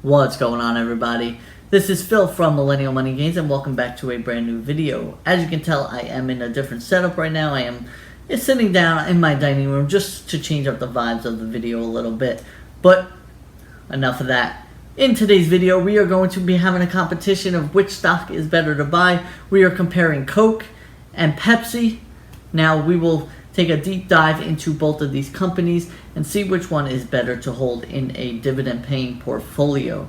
What's going on, everybody? This is Phil from Millennial Money Gains, and welcome back to a brand new video. As you can tell, I am in a different setup right now. I am sitting down in my dining room just to change up the vibes of the video a little bit. But enough of that. In today's video, we are going to be having a competition of which stock is better to buy. We are comparing Coke and Pepsi. Now, we will take a deep dive into both of these companies and see which one is better to hold in a dividend-paying portfolio.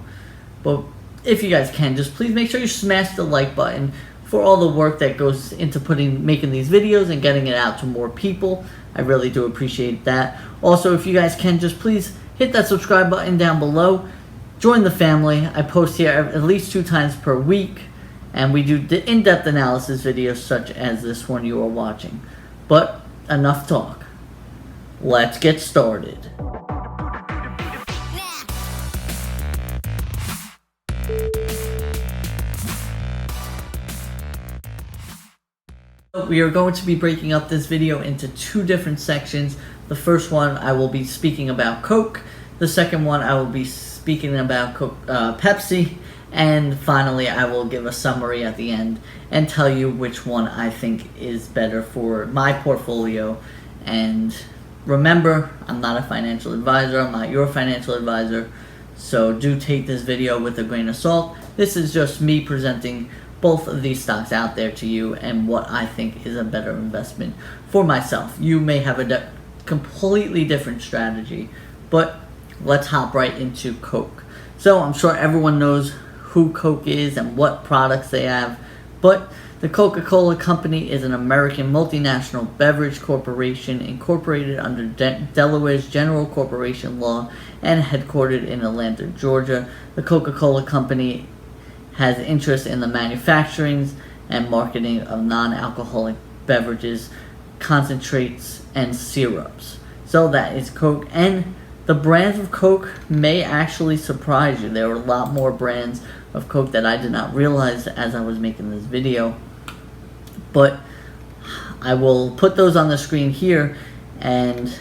But if you guys can, just please make sure you smash the like button for all the work that goes into making these videos and getting it out to more people. I really do appreciate that. Also, if you guys can, just please hit that subscribe button down below. Join the family. I post here at least 2 times per week, and we do in-depth analysis videos such as this one you are watching. But enough talk. Let's get started. We are going to be breaking up this video into 2 different sections. The first one I will be speaking about Coke. The second one I will be speaking about Pepsi. And finally, I will give a summary at the end and tell you which one I think is better for my portfolio. And remember, I'm not a financial advisor. I'm not your financial advisor. So do take this video with a grain of salt. This is just me presenting both of these stocks out there to you and what I think is a better investment for myself. You may have a completely different strategy, but let's hop right into Coke. So I'm sure everyone knows who Coke is and what products they have, but the Coca-Cola Company is an American multinational beverage corporation incorporated under Delaware's General Corporation Law and headquartered in Atlanta, Georgia. The Coca-Cola Company has interest in the manufacturing and marketing of non-alcoholic beverages, concentrates, and syrups. So that is Coke, and the brands of Coke may actually surprise you. There are a lot more brands of Coke that I did not realize as I was making this video, but I will put those on the screen here, and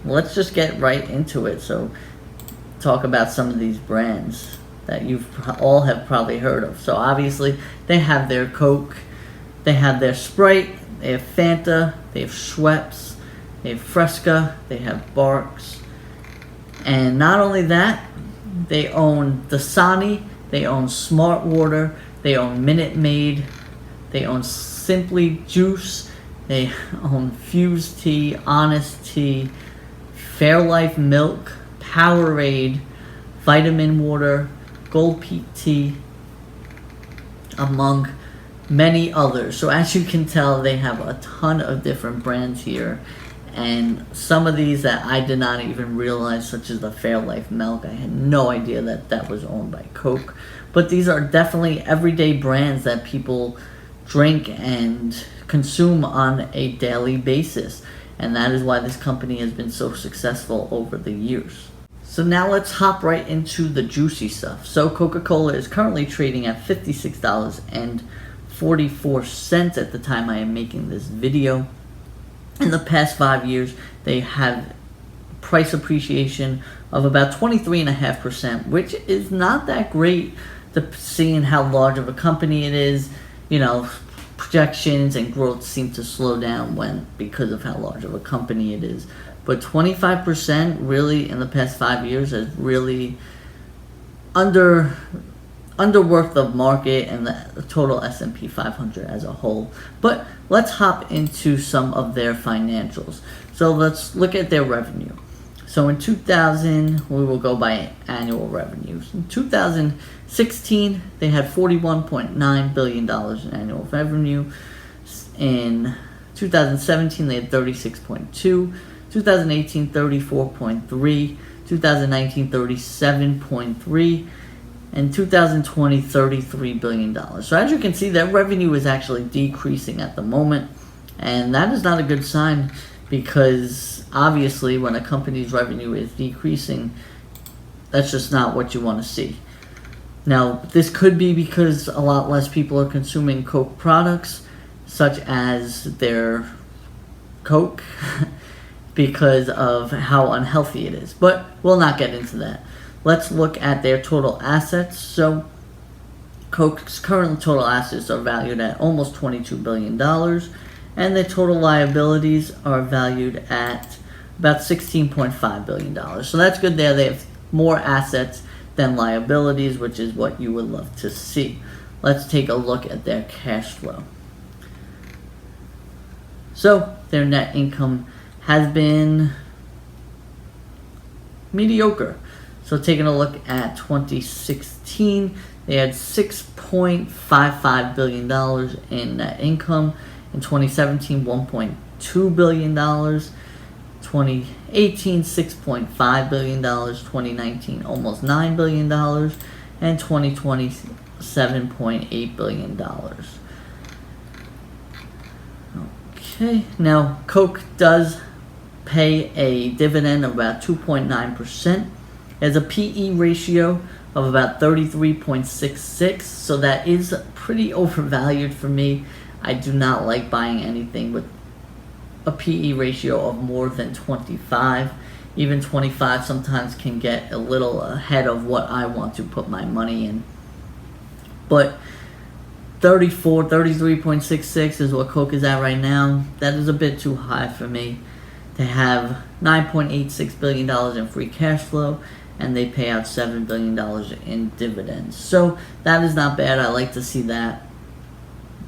let's just get right into it. So talk about some of these brands that you've all have probably heard of. So obviously they have their Coke, they have their Sprite, they have Fanta, they have Schweppes, they have Fresca, they have Barks. And not only that, they own Dasani, they own Smart Water, they own Minute Maid, they own Simply Juice, they own Fuse Tea, Honest Tea, Fairlife Milk, Powerade, Vitamin Water, Gold Peak Tea, among many others. So as you can tell, they have a ton of different brands here. And some of these that I did not even realize, such as the Fairlife Milk, I had no idea that that was owned by Coke. But these are definitely everyday brands that people drink and consume on a daily basis. And that is why this company has been so successful over the years. So now let's hop right into the juicy stuff. So Coca-Cola is currently trading at $56.44 at the time I am making this video. In the past 5 years, they have price appreciation of about 23.5%, which is not that great to seeing how large of a company it is. You know, projections and growth seem to slow down because of how large of a company it is. But 25% really in the past 5 years has really underworked the market and the total S&P 500 as a whole. But let's hop into some of their financials. So let's look at their revenue. So in 2000, we will go by annual revenues. In 2016, they had $41.9 billion in annual revenue. In 2017, they had 36.2. 2018, 34.3. 2019, 37.3. And 2020, $33 billion. So as you can see, that revenue is actually decreasing at the moment. And that is not a good sign, because obviously when a company's revenue is decreasing, that's just not what you want to see. Now, this could be because a lot less people are consuming Coke products, such as their Coke, because of how unhealthy it is. But we'll not get into that. let's look at their total assets. So Coke's current total assets are valued at almost $22 billion, and their total liabilities are valued at about $16.5 billion. So that's good there. They have more assets than liabilities, which is what you would love to see. Let's take a look at their cash flow. So their net income has been mediocre. So taking a look at 2016, they had $6.55 billion in net income. In 2017, $1.2 billion. 2018, $6.5 billion. 2019, almost $9 billion. And 2020, $7.8 billion. Okay, now Coke does pay a dividend of about 2.9%. Has a PE ratio of about 33.66, so that is pretty overvalued for me. I do not like buying anything with a PE ratio of more than 25. Even 25 sometimes can get a little ahead of what I want to put my money in. But 33.66 is what Coke is at right now. That is a bit too high for me. They have $9.86 billion in free cash flow, and they pay out $7 billion in dividends. So that is not bad. I like to see that.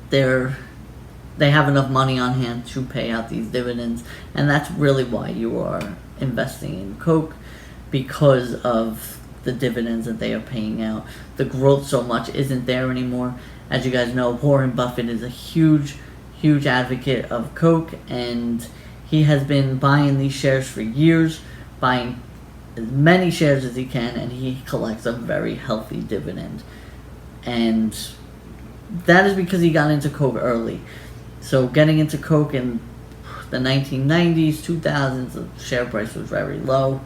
They have enough money on hand to pay out these dividends, and that's really why you are investing in Coke, because of the dividends that they are paying out. The growth so much isn't there anymore. As you guys know, Warren Buffett is a huge advocate of Coke, and he has been buying these shares for years, buying as many shares as he can, and he collects a very healthy dividend. And that is because he got into Coke early. So getting into Coke in the 1990s, 2000s, the share price was very low,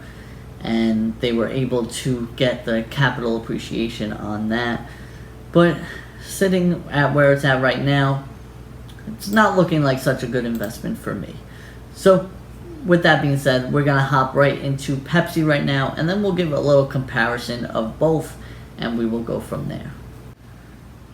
and they were able to get the capital appreciation on that. But sitting at where it's at right now, it's not looking like such a good investment for me. So with that being said, we're going to hop right into Pepsi right now, and then we'll give a little comparison of both, and we will go from there.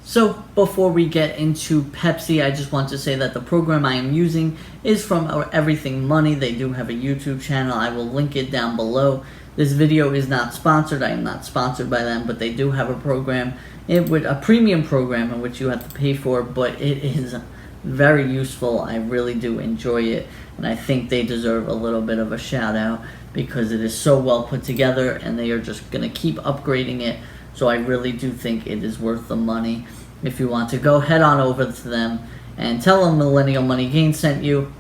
So before we get into Pepsi, I just want to say that the program I am using is from Everything Money. They do have a YouTube channel. I will link it down below. This video is not sponsored. I am not sponsored by them, but they do have a program, with a premium program in which you have to pay for, but it is very useful. I really do enjoy it, and I think they deserve a little bit of a shout out because it is so well put together, and they are just going to keep upgrading it. So I really do think it is worth the money. If you want to go, head on over to them and tell them Millennial Money Gain sent you.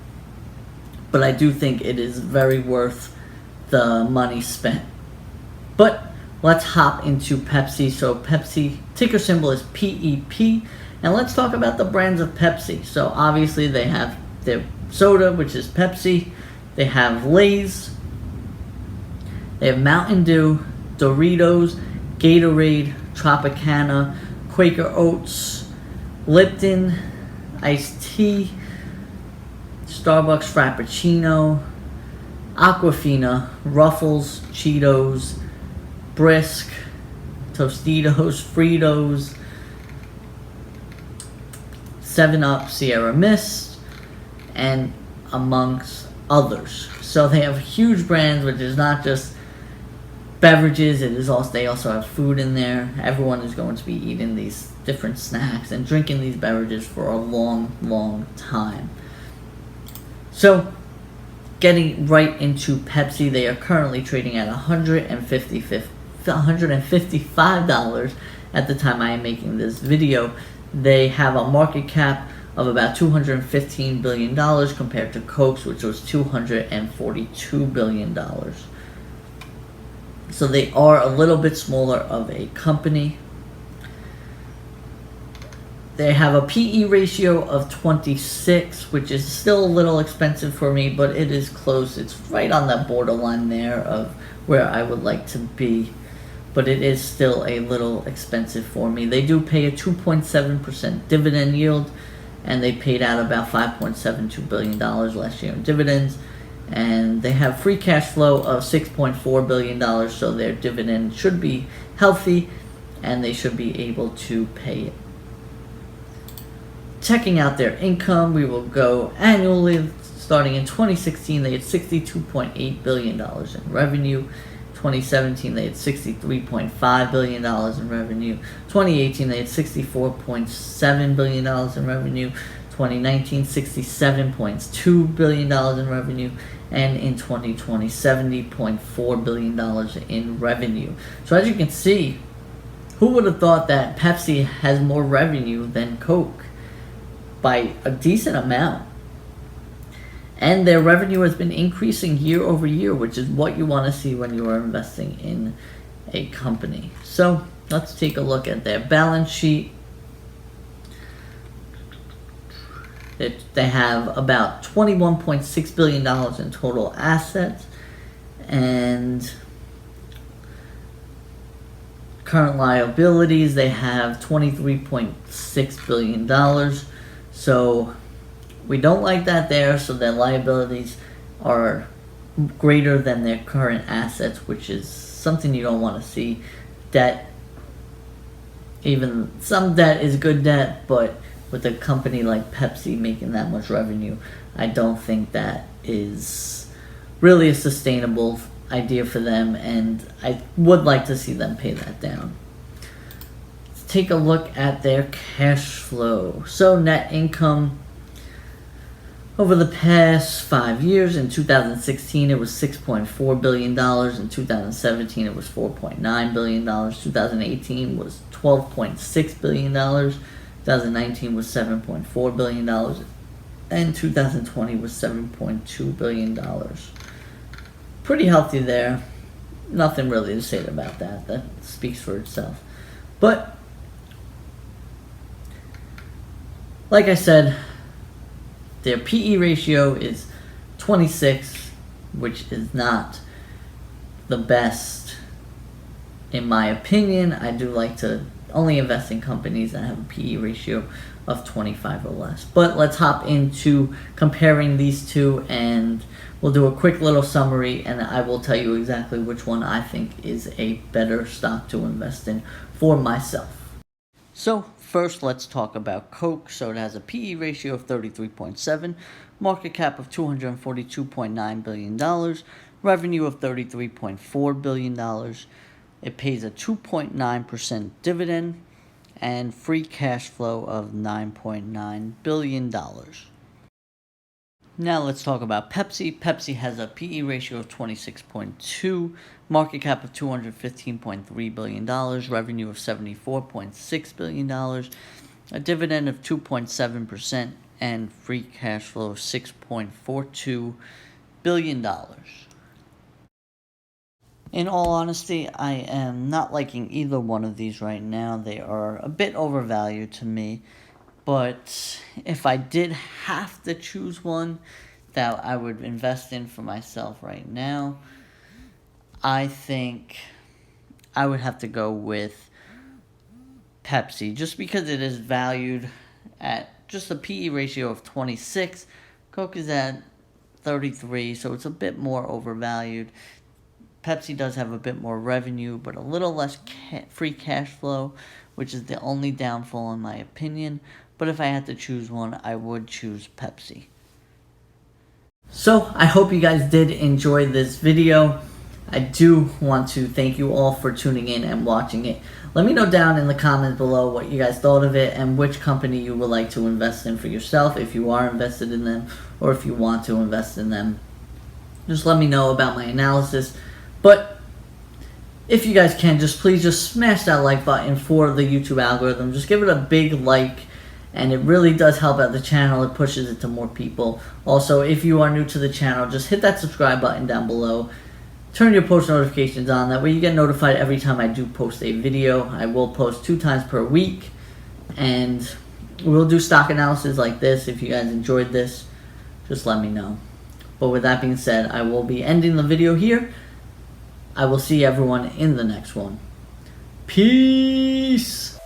But I do think it is very worth the money spent. But let's hop into Pepsi. So Pepsi, ticker symbol is PEP. And let's talk about the brands of Pepsi. So obviously they have their soda, which is Pepsi. They have Lay's. They have Mountain Dew, Doritos, Gatorade, Tropicana, Quaker Oats, Lipton, Iced Tea, Starbucks Frappuccino, Aquafina, Ruffles, Cheetos, Brisk, Tostitos, Fritos, 7-Up, Sierra Mist, and amongst others. So they have huge brands, which is not just beverages, it is also, they also have food in there. Everyone is going to be eating these different snacks and drinking these beverages for a long time. So getting right into Pepsi, they are currently trading at $155 at the time I am making this video. They have a market cap of about $215 billion compared to Coke's, which was $242 billion. So they are a little bit smaller of a company. They have a PE ratio of 26, which is still a little expensive for me, but it is close. It's right on that borderline there of where I would like to be, but it is still a little expensive for me. They do pay a 2.7% dividend yield, and they paid out about $5.72 billion last year in dividends. and they have free cash flow of $6.4 billion, so their dividend should be healthy and they should be able to pay it. Checking out their income, we will go annually. Starting in 2016, they had $62.8 billion in revenue. 2017, they had $63.5 billion in revenue. 2018, they had $64.7 billion in revenue. 2019, $67.2 billion in revenue. And in 2020, $70.4 billion in revenue. So as you can see, who would have thought that Pepsi has more revenue than Coke by a decent amount? And their revenue has been increasing year over year, which is what you want to see when you are investing in a company. So let's take a look at their balance sheet. They have about $21.6 billion in total assets, and current liabilities, they have $23.6 billion. So we don't like that there, so their liabilities are greater than their current assets, which is something you don't want to see. Debt, even some debt is good debt, but with a company like Pepsi making that much revenue, I don't think that is really a sustainable idea for them, and I would like to see them pay that down. Let's take a look at their cash flow. So net income over the past 5 years, in 2016 it was $6.4 billion, in 2017 it was $4.9 billion, 2018 was $12.6 billion, 2019 was $7.4 billion, and 2020 was $7.2 billion. Pretty healthy there. Nothing really to say about that. That speaks for itself. But, like I said, their PE ratio is 26, which is not the best in my opinion. I do like to only invest in companies that have a PE ratio of 25 or less. But let's hop into comparing these two, and we'll do a quick little summary, and I will tell you exactly which one I think is a better stock to invest in for myself. So first, let's talk about Coke. So it has a PE ratio of 33.7, market cap of $242.9 billion, revenue of $33.4 billion. It pays a 2.9% dividend and free cash flow of $9.9 billion. Now let's talk about Pepsi. Pepsi has a PE ratio of 26.2, market cap of $215.3 billion, revenue of $74.6 billion, a dividend of 2.7%, and free cash flow of $6.42 billion. In all honesty, I am not liking either one of these right now. They are a bit overvalued to me. But if I did have to choose one that I would invest in for myself right now, I think I would have to go with Pepsi, just because it is valued at just a PE ratio of 26. Coke is at 33, so it's a bit more overvalued. Pepsi does have a bit more revenue, but a little less free cash flow, which is the only downfall in my opinion. But if I had to choose one, I would choose Pepsi. So, I hope you guys did enjoy this video. I do want to thank you all for tuning in and watching it. Let me know down in the comments below what you guys thought of it and which company you would like to invest in for yourself, if you are invested in them or if you want to invest in them. Just let me know about my analysis. But if you guys can, please smash that like button for the YouTube algorithm. Just give it a big like, and it really does help out the channel. It pushes it to more people. Also, if you are new to the channel, just hit that subscribe button down below. Turn your post notifications on. That way you get notified every time I do post a video. I will post 2 times per week, and we'll do stock analysis like this. If you guys enjoyed this, just let me know. But with that being said, I will be ending the video here. I will see everyone in the next one. Peace!